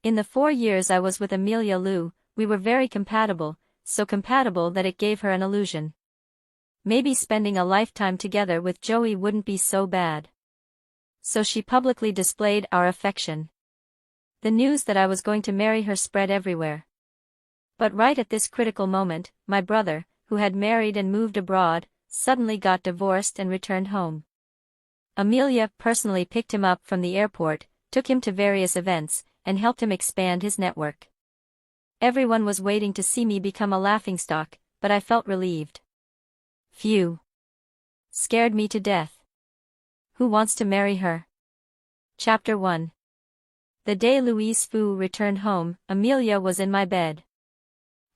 In the 4 years I was with Amelia Lou, we were very compatible, so compatible that it gave her an illusion. Maybe spending a lifetime together with Joey wouldn't be so bad. So she publicly displayed our affection. The news that I was going to marry her spread everywhere. But right at this critical moment, my brother, who had married and moved abroad, suddenly got divorced and returned home. Amelia personally picked him up from the airport, took him to various events, and helped him expand his network. Everyone was waiting to see me become a laughingstock, but I felt relieved. Phew. Scared me to death. Who wants to marry her? Chapter 1. The day Louise Fu returned home, Amelia was in my bed.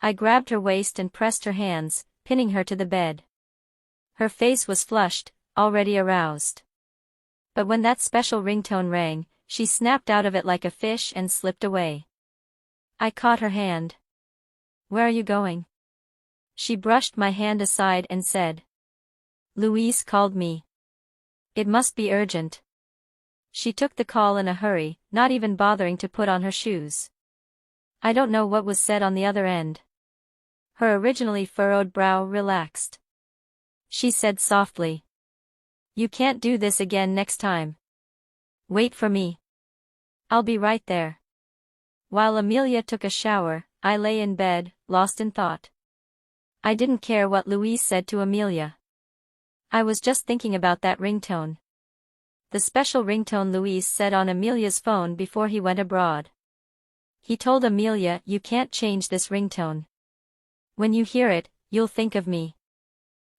I grabbed her waist and pressed her hands, pinning her to the bed. Her face was flushed, already aroused. But when that special ringtone rang, she snapped out of it like a fish and slipped away. I caught her hand. "Where are you going?" She brushed my hand aside and said. "Louise called me. It must be urgent." She took the call in a hurry, not even bothering to put on her shoes. I don't know what was said on the other end. Her originally furrowed brow relaxed. She said softly, "You can't do this again next time. Wait for me. I'll be right there." While Amelia took a shower, I lay in bed, lost in thought. I didn't care what Louise said to Amelia. I was just thinking about that ringtone. The special ringtone Louise said on Amelia's phone before he went abroad. He told Amelia, "You can't change this ringtone. When you hear it, you'll think of me."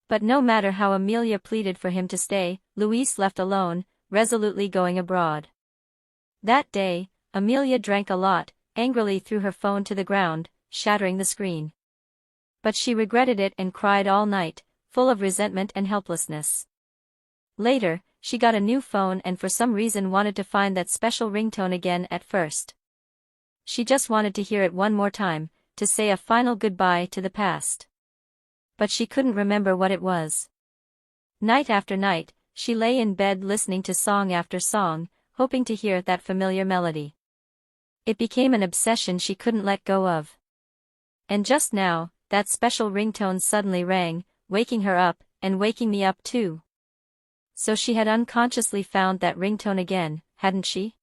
But no matter how Amelia pleaded for him to stay, Louise left alone, resolutely going abroad. That day, Amelia drank a lot, angrily threw her phone to the ground, shattering the screen. But she regretted it and cried all night, full of resentment and helplessness. Later, she got a new phone and for some reason wanted to find that special ringtone again at first. She just wanted to hear it one more time, to say a final goodbye to the past. But she couldn't remember what it was. Night after night, she lay in bed listening to song after song, hoping to hear that familiar melody. It became an obsession she couldn't let go of. And just now, that special ringtone suddenly rang, waking her up, and waking me up too. So she had unconsciously found that ringtone again, hadn't she?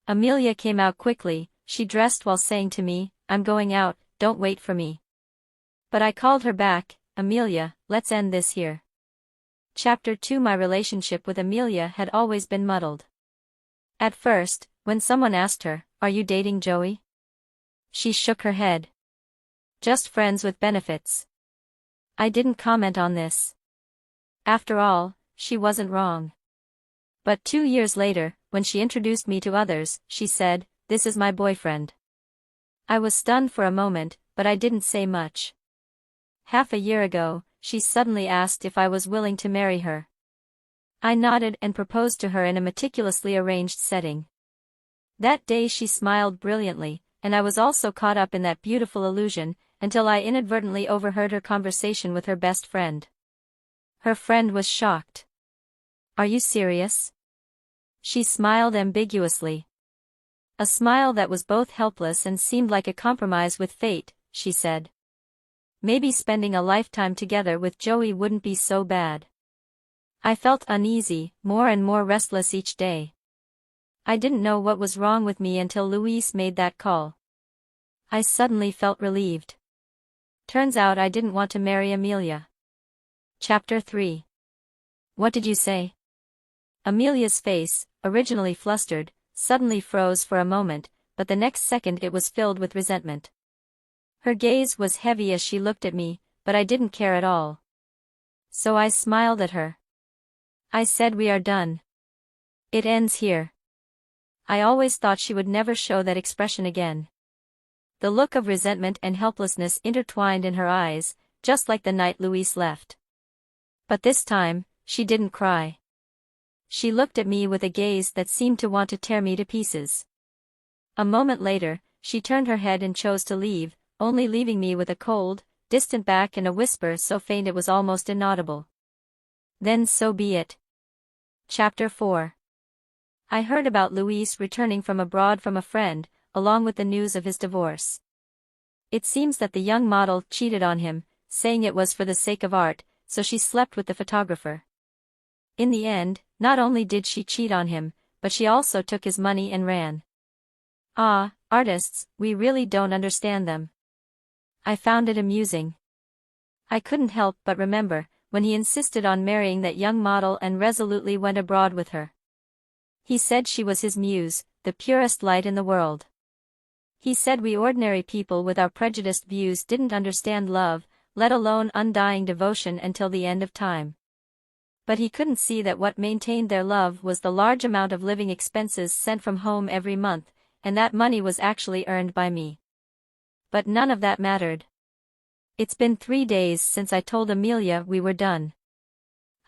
Amelia came out quickly. She dressed while saying to me, "I'm going out, don't wait for me." But I called her back, "Amelia, let's end this here." Chapter 2. My relationship with Amelia had always been muddled. At first, when someone asked her, "Are you dating Joey?" she shook her head. "Just friends with benefits." I didn't comment on this. After all, she wasn't wrong. But 2 years later, when she introduced me to others, she said, "This is my boyfriend." I was stunned for a moment, but I didn't say much. Half a year ago, she suddenly asked if I was willing to marry her. I nodded and proposed to her in a meticulously arranged setting. That day she smiled brilliantly, and I was also caught up in that beautiful illusion, until I inadvertently overheard her conversation with her best friend. Her friend was shocked. "Are you serious?" She smiled ambiguously. A smile that was both helpless and seemed like a compromise with fate, she said. "Maybe spending a lifetime together with Joey wouldn't be so bad." I felt uneasy, more and more restless each day. I didn't know what was wrong with me until Louise made that call. I suddenly felt relieved. Turns out I didn't want to marry Amelia. Chapter 3. What did you say? Amelia's face, originally flustered, suddenly froze for a moment, but the next second it was filled with resentment. Her gaze was heavy as she looked at me, but I didn't care at all. So I smiled at her. I said, "We are done. It ends here." I always thought she would never show that expression again. The look of resentment and helplessness intertwined in her eyes, just like the night Louise left. But this time, she didn't cry. She looked at me with a gaze that seemed to want to tear me to pieces. A moment later, she turned her head and chose to leave, only leaving me with a cold, distant back and a whisper so faint it was almost inaudible. Then so be it. Chapter 4. I heard about Louise returning from abroad from a friend, along with the news of his divorce. It seems that the young model cheated on him, saying it was for the sake of art, so she slept with the photographer. In the end, not only did she cheat on him, but she also took his money and ran. Ah, artists, we really don't understand them. I found it amusing. I couldn't help but remember, when he insisted on marrying that young model and resolutely went abroad with her. He said she was his muse, the purest light in the world. He said we ordinary people with our prejudiced views didn't understand love, let alone undying devotion until the end of time. But he couldn't see that what maintained their love was the large amount of living expenses sent from home every month, and that money was actually earned by me. But none of that mattered. It's been 3 days since I told Amelia we were done.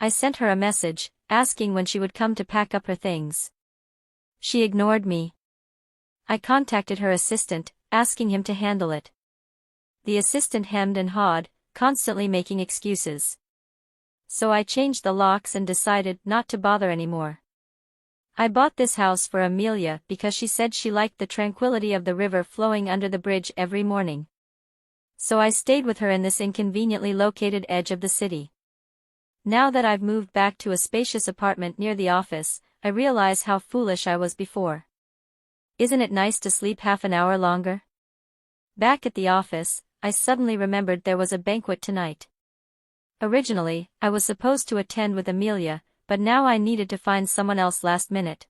I sent her a message, asking when she would come to pack up her things. She ignored me. I contacted her assistant, asking him to handle it. The assistant hemmed and hawed, constantly making excuses. So I changed the locks and decided not to bother anymore. I bought this house for Amelia because she said she liked the tranquility of the river flowing under the bridge every morning. So I stayed with her in this inconveniently located edge of the city. Now that I've moved back to a spacious apartment near the office, I realize how foolish I was before. Isn't it nice to sleep half an hour longer? Back at the office, I suddenly remembered there was a banquet tonight. Originally, I was supposed to attend with Amelia, but now I needed to find someone else last minute.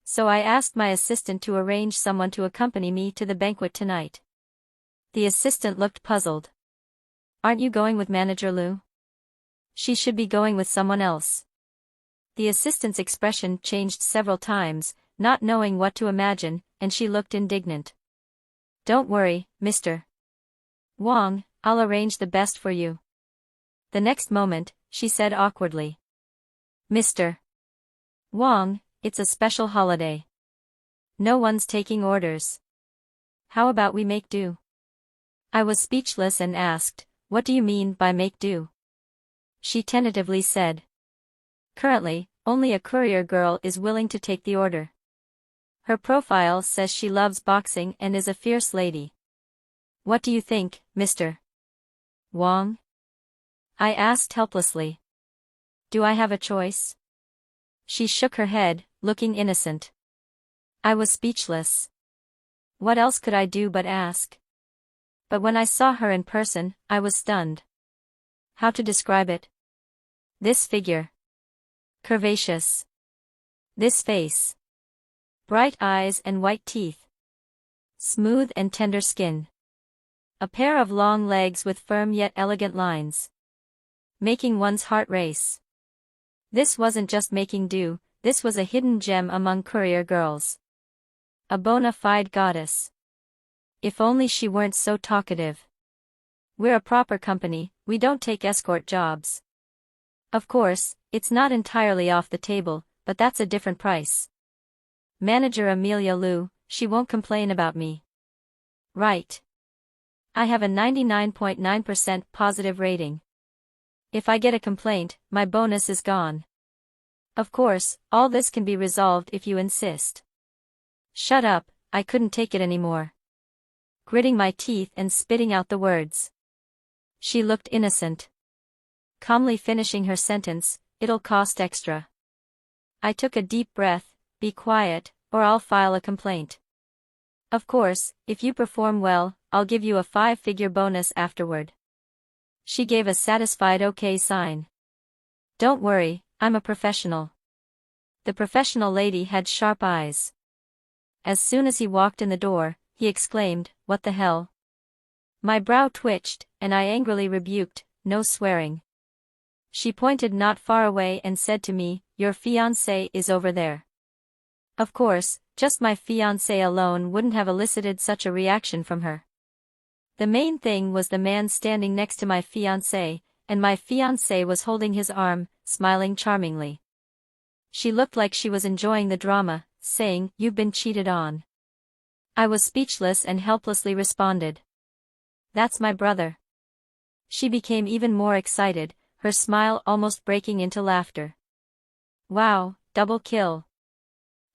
So I asked my assistant to arrange someone to accompany me to the banquet tonight. The assistant looked puzzled. Aren't you going with Manager Lou? She should be going with someone else. The assistant's expression changed several times, not knowing what to imagine, and she looked indignant. Don't worry, Mr. Wong, I'll arrange the best for you. The next moment, she said awkwardly. Mr. Wong, it's a special holiday. No one's taking orders. How about we make do? I was speechless and asked, what do you mean by make do? She tentatively said. Currently, only a courier girl is willing to take the order. Her profile says she loves boxing and is a fierce lady. What do you think, Mr. Wong? I asked helplessly. Do I have a choice? She shook her head, looking innocent. I was speechless. What else could I do but ask? But when I saw her in person, I was stunned. How to describe it? This figure. Curvaceous. This face. Bright eyes and white teeth. Smooth and tender skin. A pair of long legs with firm yet elegant lines. Making one's heart race. This wasn't just making do, this was a hidden gem among courier girls. A bona fide goddess. If only she weren't so talkative. We're a proper company, we don't take escort jobs. Of course, it's not entirely off the table, but that's a different price. Manager Amelia Liu, she won't complain about me. Right. I have a 99.9% positive rating. If I get a complaint, my bonus is gone. Of course, all this can be resolved if you insist. Shut up, I couldn't take it anymore. Gritting my teeth and spitting out the words. She looked innocent. Calmly finishing her sentence, it'll cost extra. I took a deep breath, be quiet, or I'll file a complaint. Of course, if you perform well, I'll give you a 5-figure bonus afterward. She gave a satisfied okay sign. Don't worry, I'm a professional. The professional lady had sharp eyes. As soon as he walked in the door, he exclaimed, "What the hell?" My brow twitched, and I angrily rebuked, "No swearing." She pointed not far away and said to me, "Your fiancé is over there." Of course, just my fiancé alone wouldn't have elicited such a reaction from her. The main thing was the man standing next to my fiancé, and my fiancé was holding his arm, smiling charmingly. She looked like she was enjoying the drama, saying, "You've been cheated on." I was speechless and helplessly responded, "That's my brother." She became even more excited, her smile almost breaking into laughter. Wow, double kill.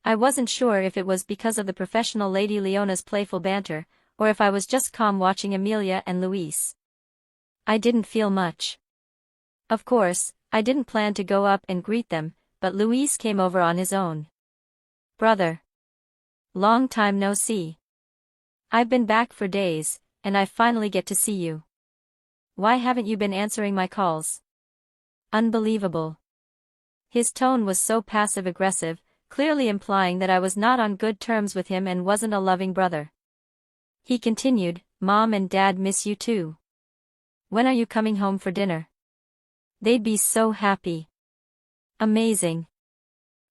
I wasn't sure if it was because of the professional Lady Leona's playful banter, or if I was just calm watching Amelia and Luis. I didn't feel much. Of course, I didn't plan to go up and greet them, but Luis came over on his own. Brother. Long time no see. I've been back for days, and I finally get to see you. Why haven't you been answering my calls? Unbelievable. His tone was so passive-aggressive, clearly implying that I was not on good terms with him and wasn't a loving brother. He continued, Mom and Dad miss you too. When are you coming home for dinner? They'd be so happy. Amazing.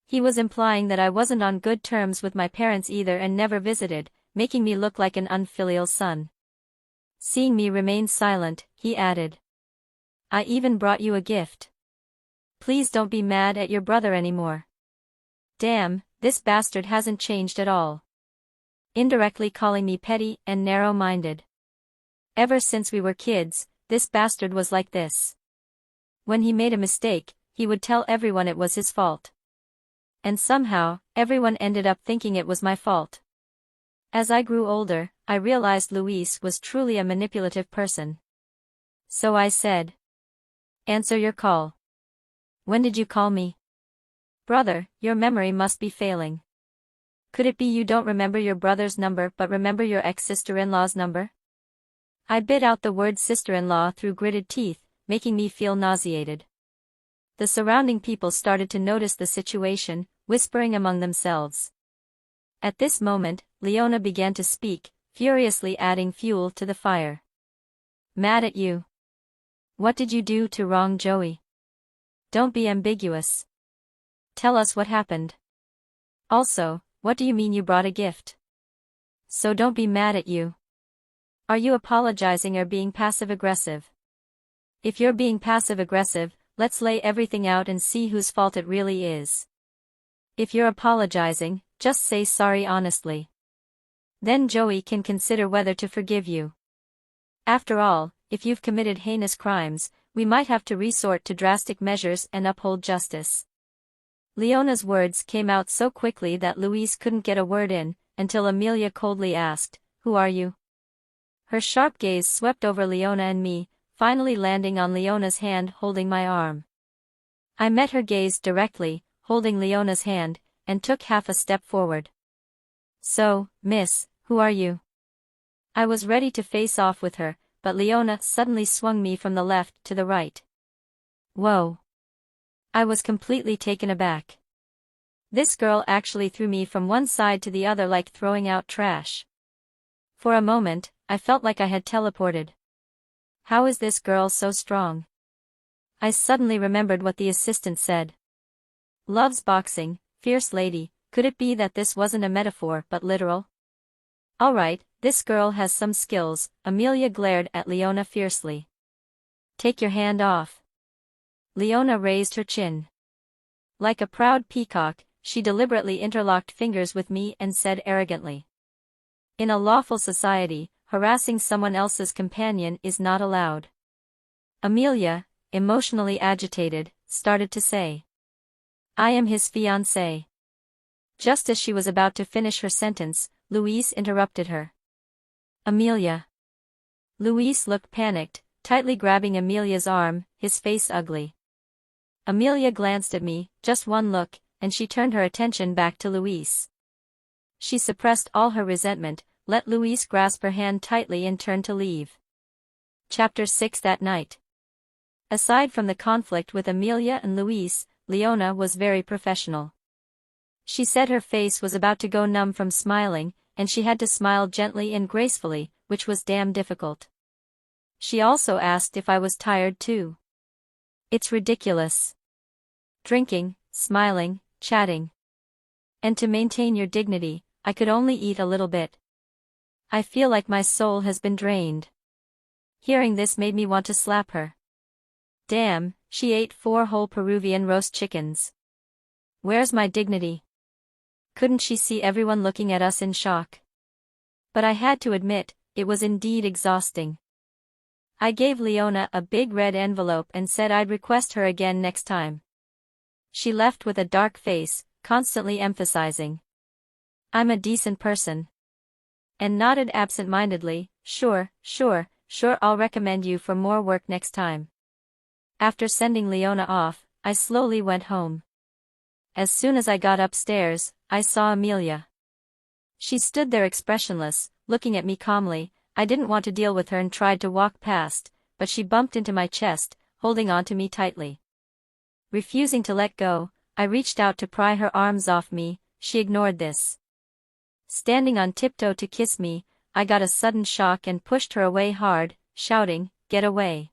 He was implying that I wasn't on good terms with my parents either and never visited, making me look like an unfilial son. Seeing me remain silent, he added. I even brought you a gift. Please don't be mad at your brother anymore. Damn, this bastard hasn't changed at all. Indirectly calling me petty and narrow-minded. Ever since we were kids, this bastard was like this. When he made a mistake, he would tell everyone it was his fault. And somehow, everyone ended up thinking it was my fault. As I grew older, I realized Luis was truly a manipulative person. So I said. Answer your call. When did you call me? Brother, your memory must be failing. Could it be you don't remember your brother's number but remember your ex-sister-in-law's number? I bit out the word sister-in-law through gritted teeth, making me feel nauseated. The surrounding people started to notice the situation, whispering among themselves. At this moment, Leona began to speak, furiously adding fuel to the fire. Mad at you. What did you do to wrong Joey? Don't be ambiguous. Tell us what happened. Also, what do you mean you brought a gift? So don't be mad at you. Are you apologizing or being passive-aggressive? If you're being passive-aggressive, let's lay everything out and see whose fault it really is. If you're apologizing, just say sorry honestly. Then Joey can consider whether to forgive you. After all, if you've committed heinous crimes, we might have to resort to drastic measures and uphold justice. Leona's words came out so quickly that Luis couldn't get a word in, until Amelia coldly asked, Who are you? Her sharp gaze swept over Leona and me, finally landing on Leona's hand holding my arm. I met her gaze directly, holding Leona's hand, and took half a step forward. So, miss, who are you? I was ready to face off with her, but Leona suddenly swung me from the left to the right. Whoa. I was completely taken aback. This girl actually threw me from one side to the other like throwing out trash. For a moment, I felt like I had teleported. How is this girl so strong? I suddenly remembered what the assistant said. Loves boxing, fierce lady, could it be that this wasn't a metaphor but literal? Alright, this girl has some skills, Amelia glared at Leona fiercely. Take your hand off. Leona raised her chin. Like a proud peacock, she deliberately interlocked fingers with me and said arrogantly. In a lawful society, harassing someone else's companion is not allowed. Amelia, emotionally agitated, started to say. I am his fiancée. Just as she was about to finish her sentence, Luis interrupted her. Amelia. Luis looked panicked, tightly grabbing Amelia's arm, his face ugly. Amelia glanced at me, just one look, and she turned her attention back to Luis. She suppressed all her resentment, let Luis grasp her hand tightly and turned to leave. Chapter 6 That night. Aside from the conflict with Amelia and Luis, Leona was very professional. She said her face was about to go numb from smiling, and she had to smile gently and gracefully, which was damn difficult. She also asked if I was tired too. It's ridiculous. Drinking, smiling, chatting. And to maintain your dignity, I could only eat a little bit. I feel like my soul has been drained. Hearing this made me want to slap her. Damn, she ate 4 whole Peruvian roast chickens. Where's my dignity? Couldn't she see everyone looking at us in shock? But I had to admit, it was indeed exhausting. I gave Leona a big red envelope and said I'd request her again next time. She left with a dark face, constantly emphasizing, I'm a decent person. And nodded absent-mindedly, sure, I'll recommend you for more work next time. After sending Leona off, I slowly went home. As soon as I got upstairs, I saw Amelia. She stood there expressionless, looking at me calmly. I didn't want to deal with her and tried to walk past, but she bumped into my chest, holding on to me tightly. Refusing to let go, I reached out to pry her arms off me. She ignored this. Standing on tiptoe to kiss me, I got a sudden shock and pushed her away hard, shouting, "Get away."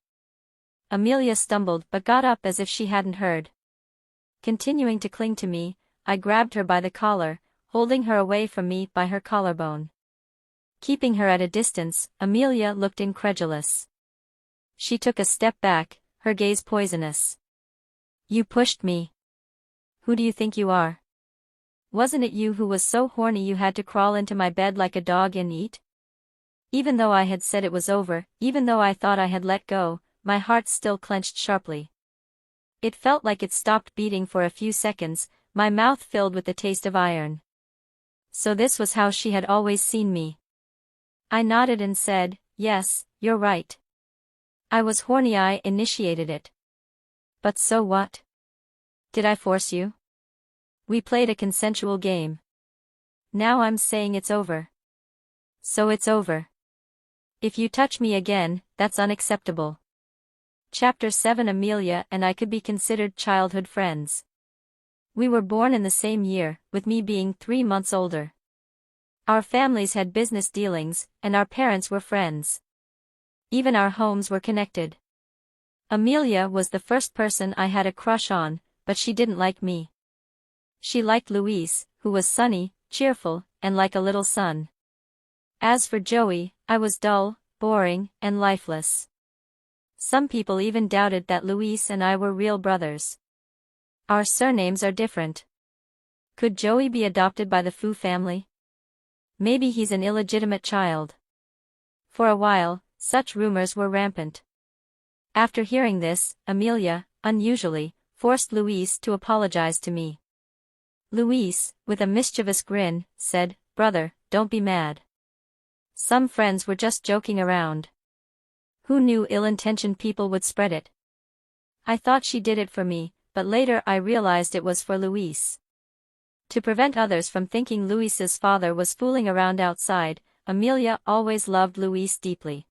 Amelia stumbled but got up as if she hadn't heard. Continuing to cling to me, I grabbed her by the collar, holding her away from me by her collarbone. Keeping her at a distance, Amelia looked incredulous. She took a step back, her gaze poisonous. "You pushed me. Who do you think you are? Wasn't it you who was so horny you had to crawl into my bed like a dog and eat?" Even though I had said it was over, even though I thought I had let go, my heart still clenched sharply. It felt like it stopped beating for a few seconds, my mouth filled with the taste of iron. So this was how she had always seen me. I nodded and said, "Yes, you're right. I was horny, I initiated it. But so what? Did I force you? We played a consensual game. Now I'm saying it's over. So it's over. If you touch me again, that's unacceptable." Chapter 7. Amelia and I could be considered childhood friends. We were born in the same year, with me being 3 months older. Our families had business dealings, and our parents were friends. Even our homes were connected. Amelia was the first person I had a crush on, but she didn't like me. She liked Luis, who was sunny, cheerful, and like a little son. As for Joey, I was dull, boring, and lifeless. Some people even doubted that Luis and I were real brothers. Our surnames are different. Could Joey be adopted by the Fu family? Maybe he's an illegitimate child. For a while, such rumors were rampant. After hearing this, Amelia, unusually, forced Luis to apologize to me. Luis, with a mischievous grin, said, "Brother, don't be mad. Some friends were just joking around. Who knew ill-intentioned people would spread it? I thought she did it for me, but later I realized it was for Luis. To prevent others from thinking Luis's father was fooling around outside, Amelia always loved Luis deeply.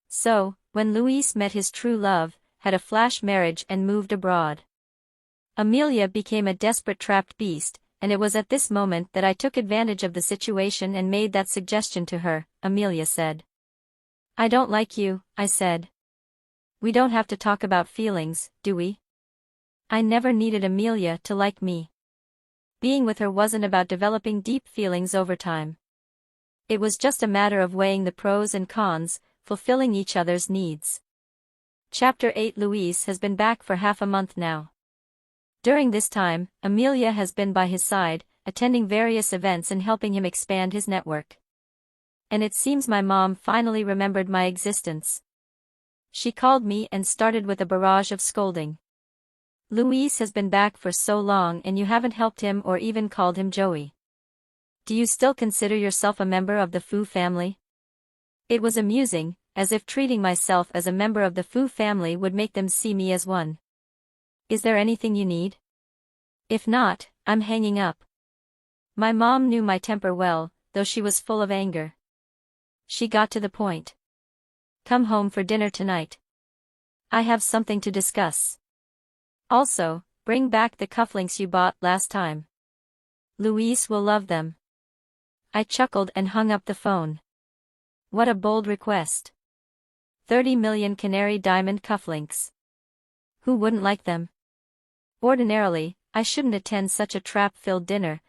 So, when Luis met his true love, had a flash marriage and moved abroad, Amelia became a desperate trapped beast, and it was at this moment that I took advantage of the situation and made that suggestion to her. Amelia said, "I don't like you," I said. "We don't have to talk about feelings, do we?" I never needed Amelia to like me. Being with her wasn't about developing deep feelings over time. It was just a matter of weighing the pros and cons, fulfilling each other's needs. Chapter 8. Luis has been back for half a month now. During this time, Amelia has been by his side, attending various events and helping him expand his network. And it seems my mom finally remembered my existence. She called me and started with a barrage of scolding. "Luis has been back for so long and you haven't helped him or even called him Joey. Do you still consider yourself a member of the Fu family?" It was amusing, as if treating myself as a member of the Fu family would make them see me as one. "Is there anything you need? If not, I'm hanging up." My mom knew my temper well, though she was full of anger. She got to the point. "Come home for dinner tonight. I have something to discuss. Also, bring back the cufflinks you bought last time. Luis will love them." I chuckled and hung up the phone. What a bold request. 30 million canary diamond cufflinks. Who wouldn't like them? Ordinarily, I shouldn't attend such a trap-filled dinner,